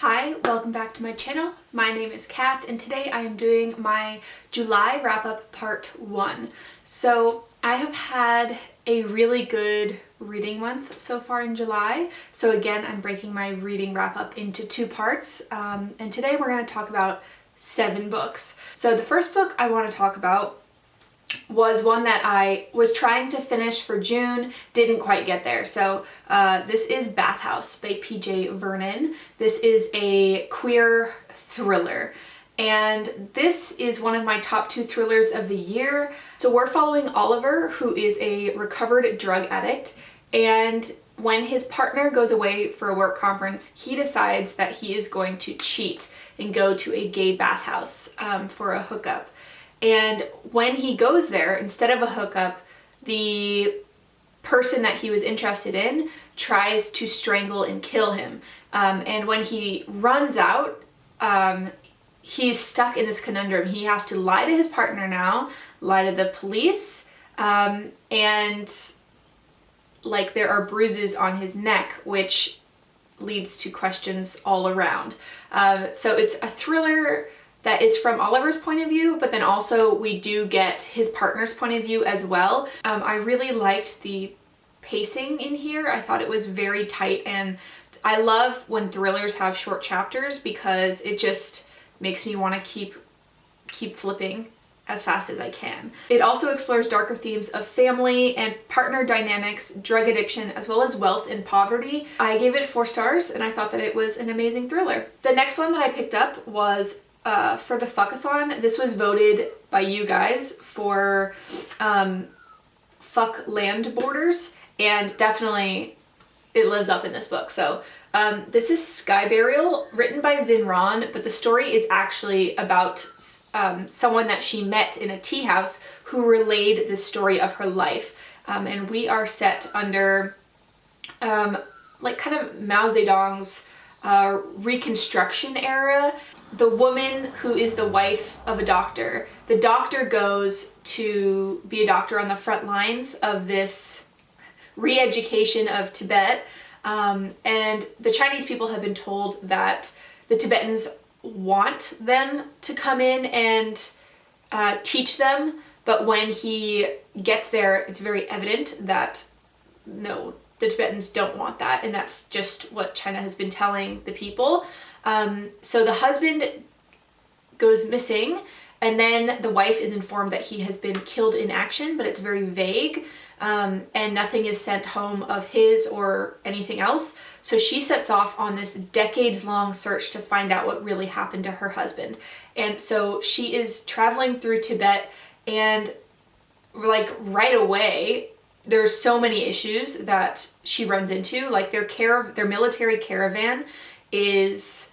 Hi, welcome back to my channel. My name is Kat and today I am doing my July wrap-up part 1. So I have had a really good reading month so far in July. So again, I'm breaking my reading wrap-up into 2 parts and today we're going to talk about 7 books. So the first book I want to talk about was one that I was trying to finish for June, didn't quite get there. So this is Bathhouse by PJ Vernon. This is a queer thriller. And this is one of my top 2 thrillers of the year. So we're following Oliver, who is a recovered drug addict. And when his partner goes away for a work conference, he decides that he is going to cheat and go to a gay bathhouse for a hookup. And when he goes there, instead of a hookup, the person that he was interested in tries to strangle and kill him. And when he runs out, he's stuck in this conundrum. He has to lie to his partner now, lie to the police, and like there are bruises on his neck, which leads to questions all around. So it's a thriller that is from Oliver's point of view, but then also we do get his partner's point of view as well. I really liked the pacing in here. I thought it was very tight, and I love when thrillers have short chapters because it just makes me want to keep flipping as fast as I can. It also explores darker themes of family and partner dynamics, drug addiction, as well as wealth and poverty. I gave it 4 stars and I thought that it was an amazing thriller. The next one that I picked up was for the Fuckathon. This was voted by you guys for Fuck Land Borders, and definitely it lives up in this book. So this is Sky Burial, written by Xinran, but the story is actually about someone that she met in a tea house who relayed the story of her life. And we are set under like kind of Mao Zedong's Reconstruction era. The woman who is the wife of a doctor, the doctor goes to be a doctor on the front lines of this re-education of Tibet, and the Chinese people have been told that the Tibetans want them to come in and teach them, but when he gets there, it's very evident that no, the Tibetans don't want that, and that's just what China has been telling the people. So the husband goes missing, and then the wife is informed that he has been killed in action, but it's very vague, and nothing is sent home of his or anything else. So she sets off on this decades-long search to find out what really happened to her husband. And so she is traveling through Tibet, and like right away, there's so many issues that she runs into. Like their military caravan is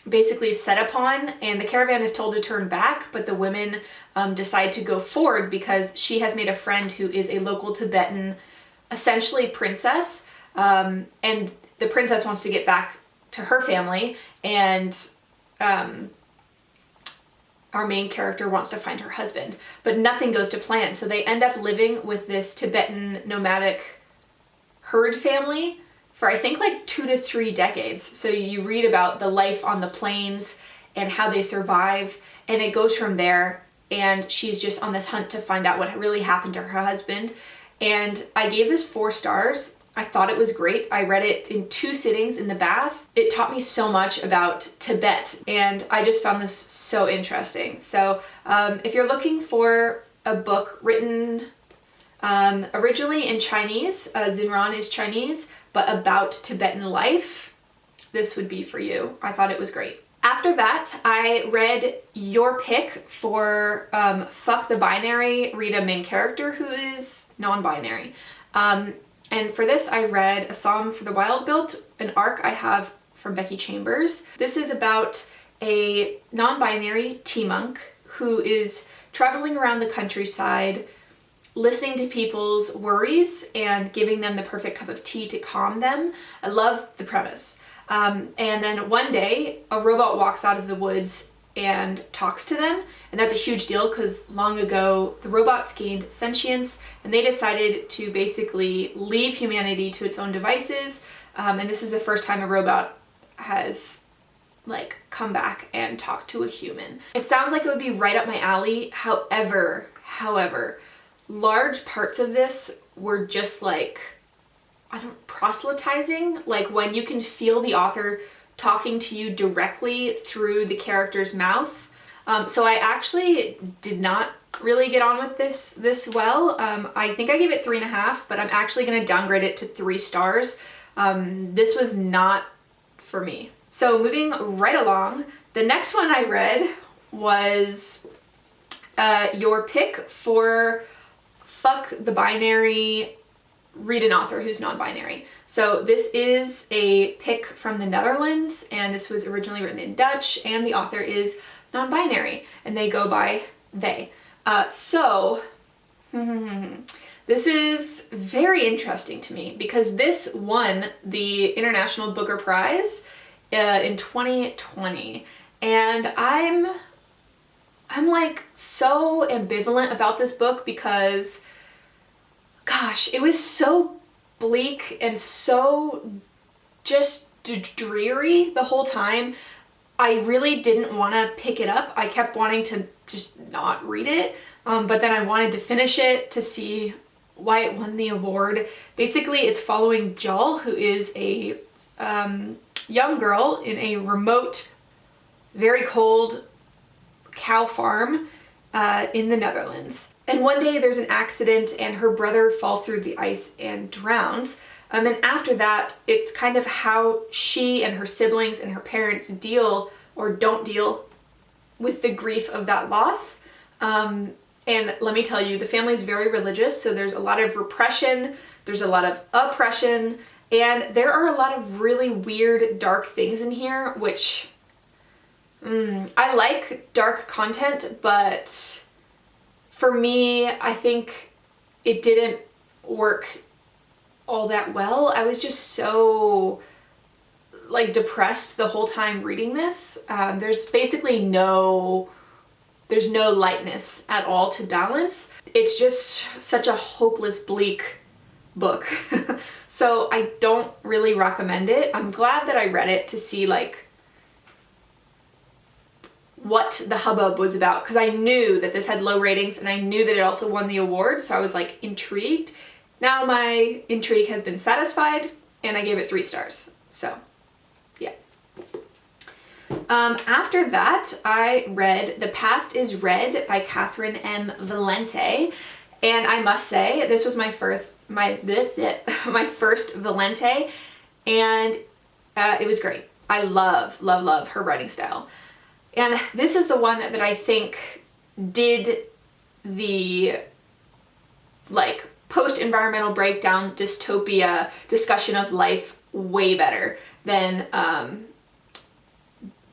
basically set upon, and the caravan is told to turn back, but the women decide to go forward because she has made a friend who is a local Tibetan, essentially princess, and the princess wants to get back to her family, and our main character wants to find her husband, but nothing goes to plan. So they end up living with this Tibetan nomadic herd family for I think like 2 to 3 decades. So you read about the life on the plains and how they survive, and it goes from there, and she's just on this hunt to find out what really happened to her husband. And I gave this 4 stars. I thought it was great. I read it in 2 sittings in the bath. It taught me so much about Tibet, and I just found this so interesting. So if you're looking for a book written originally in Chinese, Xinran is Chinese, but about Tibetan life, this would be for you. I thought it was great. After that, I read your pick for Fuck the Binary, read a main character who is non-binary. And for this, I read A Psalm for the Wild Built, an arc I have from Becky Chambers. This is about a non-binary tea monk who is traveling around the countryside, listening to people's worries and giving them the perfect cup of tea to calm them. I love the premise. And then one day, a robot walks out of the woods and talks to them, and that's a huge deal because long ago the robots gained sentience and they decided to basically leave humanity to its own devices, and this is the first time a robot has like come back and talked to a human. It sounds like it would be right up my alley. However, large parts of this were just like, proselytizing, like when you can feel the author talking to you directly through the character's mouth. So I actually did not really get on with this well. I think I gave it 3.5, but I'm actually going to downgrade it to 3 stars. This was not for me. So moving right along, the next one I read was your pick for Fuck the Binary, read an author who's non-binary. So this is a pick from the Netherlands, and this was originally written in Dutch, and the author is non-binary, and they go by they. This is very interesting to me because this won the International Booker Prize in 2020, and I'm like so ambivalent about this book because, gosh, it was so bleak and so just dreary the whole time. I really didn't want to pick it up. I kept wanting to just not read it, but then I wanted to finish it to see why it won the award. Basically, it's following Jal, who is a young girl in a remote, very cold cow farm in the Netherlands. And one day there's an accident and her brother falls through the ice and drowns. And after that, it's kind of how she and her siblings and her parents deal or don't deal with the grief of that loss. And let me tell you, the family is very religious, so there's a lot of repression, there's a lot of oppression, and there are a lot of really weird, dark things in here, which I like dark content, but for me, I think it didn't work all that well. I was just so like depressed the whole time reading this. There's basically there's no lightness at all to balance. It's just such a hopeless, bleak book. So I don't really recommend it. I'm glad that I read it to see like what the hubbub was about, because I knew that this had low ratings and I knew that it also won the award, so I was like intrigued. Now my intrigue has been satisfied and I gave it 3 stars. So yeah. After that, I read The Past is Red by Catherynne M. Valente, and I must say this was my first Valente, and it was great. I love her writing style. And this is the one that I think did the like post-environmental breakdown dystopia discussion of life way better than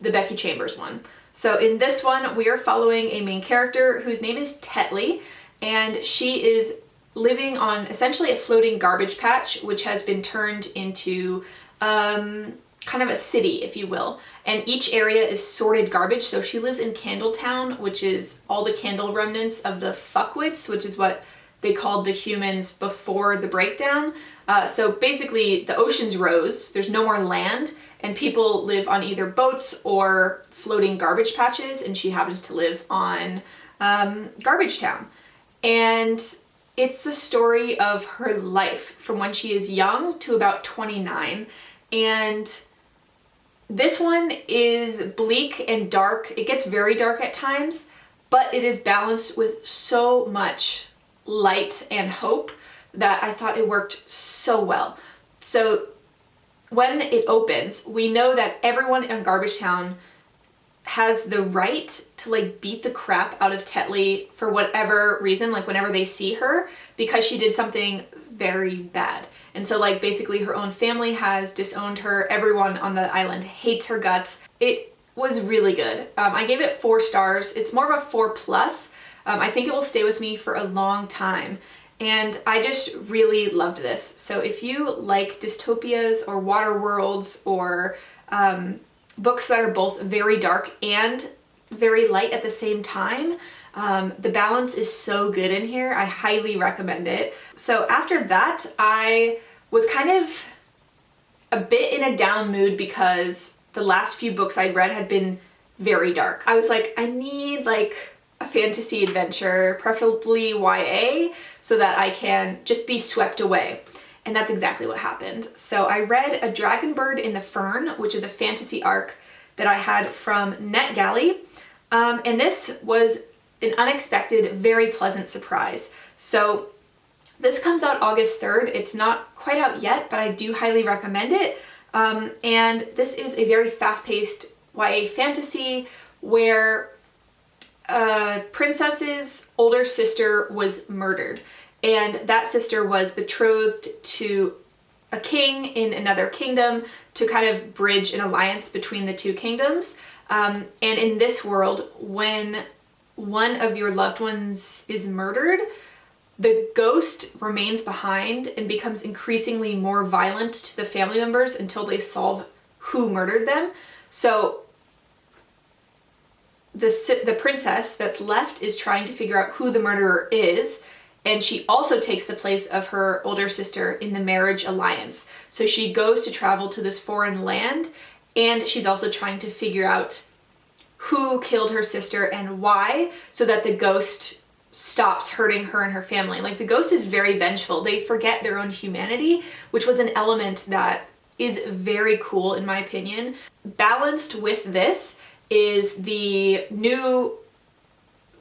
the Becky Chambers one. So in this one, we are following a main character whose name is Tetley, and she is living on essentially a floating garbage patch, which has been turned into kind of a city, if you will. And each area is sorted garbage. So she lives in Candletown, which is all the candle remnants of the fuckwits, which is what they called the humans before the breakdown. So basically the oceans rose, there's no more land, and people live on either boats or floating garbage patches, and she happens to live on Garbage Town. And it's the story of her life from when she is young to about 29. And this one is bleak and dark. It gets very dark at times, but it is balanced with so much light and hope that I thought it worked so well. So when it opens, we know that everyone in Garbage Town has the right to like beat the crap out of Tetley for whatever reason, like whenever they see her, because she did something very bad. And so like basically her own family has disowned her. Everyone on the island hates her guts. It was really good. I gave it 4 stars. It's more of a 4+. I think it will stay with me for a long time. And I just really loved this. So if you like dystopias or water worlds or books that are both very dark and very light at the same time, the balance is so good in here. I highly recommend it. So after that, I was kind of a bit in a down mood because the last few books I'd read had been very dark. I was like, I need like a fantasy adventure, preferably YA, so that I can just be swept away. And that's exactly what happened. So I read A Dragonbird in the Fern, which is a fantasy arc that I had from NetGalley. And this was an unexpected, very pleasant surprise. So this comes out August 3rd. It's not quite out yet, but I do highly recommend it. And this is a very fast-paced YA fantasy where a princess's older sister was murdered. And that sister was betrothed to a king in another kingdom to kind of bridge an alliance between the two kingdoms. And in this world, when one of your loved ones is murdered, the ghost remains behind and becomes increasingly more violent to the family members until they solve who murdered them. So the princess that's left is trying to figure out who the murderer is, and she also takes the place of her older sister in the marriage alliance. So she goes to travel to this foreign land, and she's also trying to figure out who killed her sister and why, so that the ghost stops hurting her and her family. Like, the ghost is very vengeful. They forget their own humanity, which was an element that is very cool in my opinion. Balanced with this is the new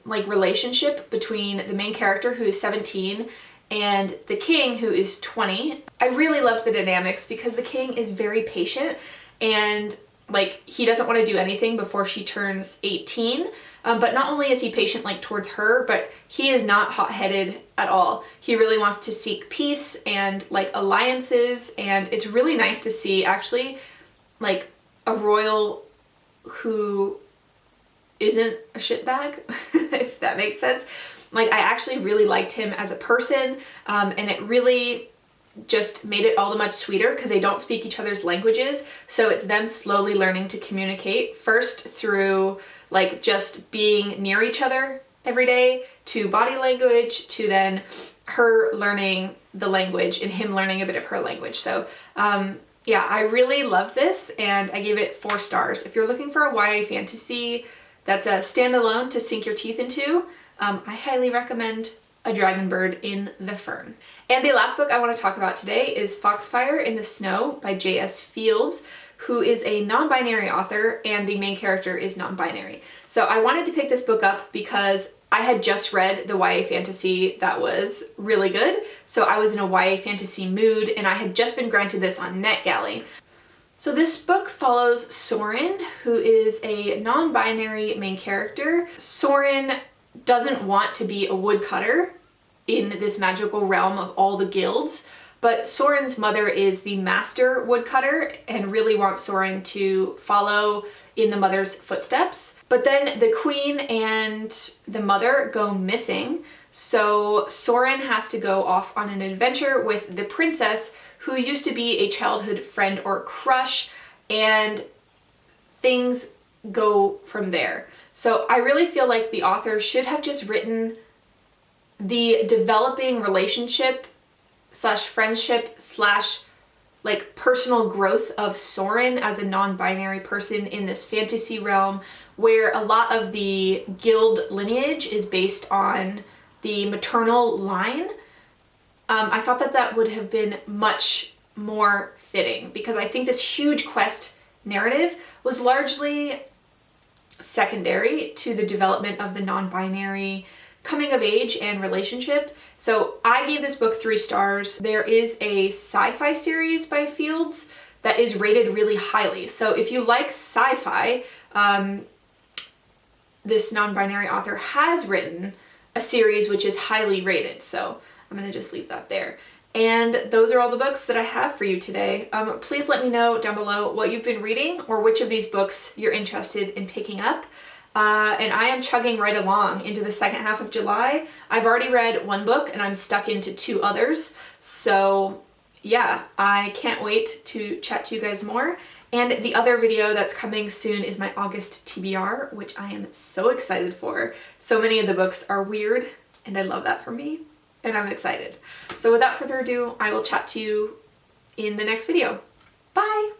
like relationship between the main character, who is 17, and the king, who is 20. I really loved the dynamics because the king is very patient, and like, he doesn't want to do anything before she turns 18. But not only is he patient like towards her, but he is not hot-headed at all. He really wants to seek peace and like alliances, and it's really nice to see actually like a royal who isn't a shitbag, if that makes sense. Like, I actually really liked him as a person, and it really just made it all the much sweeter because they don't speak each other's languages. So it's them slowly learning to communicate, first through like just being near each other every day, to body language, to then her learning the language and him learning a bit of her language. So yeah, I really loved this, and I gave it 4 stars. If you're looking for a YA fantasy that's a standalone to sink your teeth into, I highly recommend A Dragonbird in the Fern. And the last book I want to talk about today is Foxfire in the Snow by J.S. Fields, who is a non-binary author, and the main character is non-binary. So I wanted to pick this book up because I had just read the YA fantasy that was really good, so I was in a YA fantasy mood, and I had just been granted this on NetGalley. So this book follows Soren, who is a non-binary main character. Soren doesn't want to be a woodcutter in this magical realm of all the guilds, but Soren's mother is the master woodcutter and really wants Soren to follow in the mother's footsteps. But then the queen and the mother go missing, so Soren has to go off on an adventure with the princess, who used to be a childhood friend or crush, and things go from there. So I really feel like the author should have just written the developing relationship slash friendship slash like personal growth of Soren as a non-binary person in this fantasy realm, where a lot of the guild lineage is based on the maternal line. I thought that that would have been much more fitting, because I think this huge quest narrative was largely secondary to the development of the non-binary coming of age and relationship. So I gave this book 3 stars. There is a sci-fi series by Fields that is rated really highly. So if you like sci-fi, this non-binary author has written a series which is highly rated. So I'm gonna just leave that there. And those are all the books that I have for you today. Please let me know down below what you've been reading or which of these books you're interested in picking up. And I am chugging right along into the second half of July. I've already read 1 book and I'm stuck into 2 others. So yeah, I can't wait to chat to you guys more. And the other video that's coming soon is my August TBR, which I am so excited for. So many of the books are weird, and I love that for me, and I'm excited. So without further ado, I will chat to you in the next video. Bye!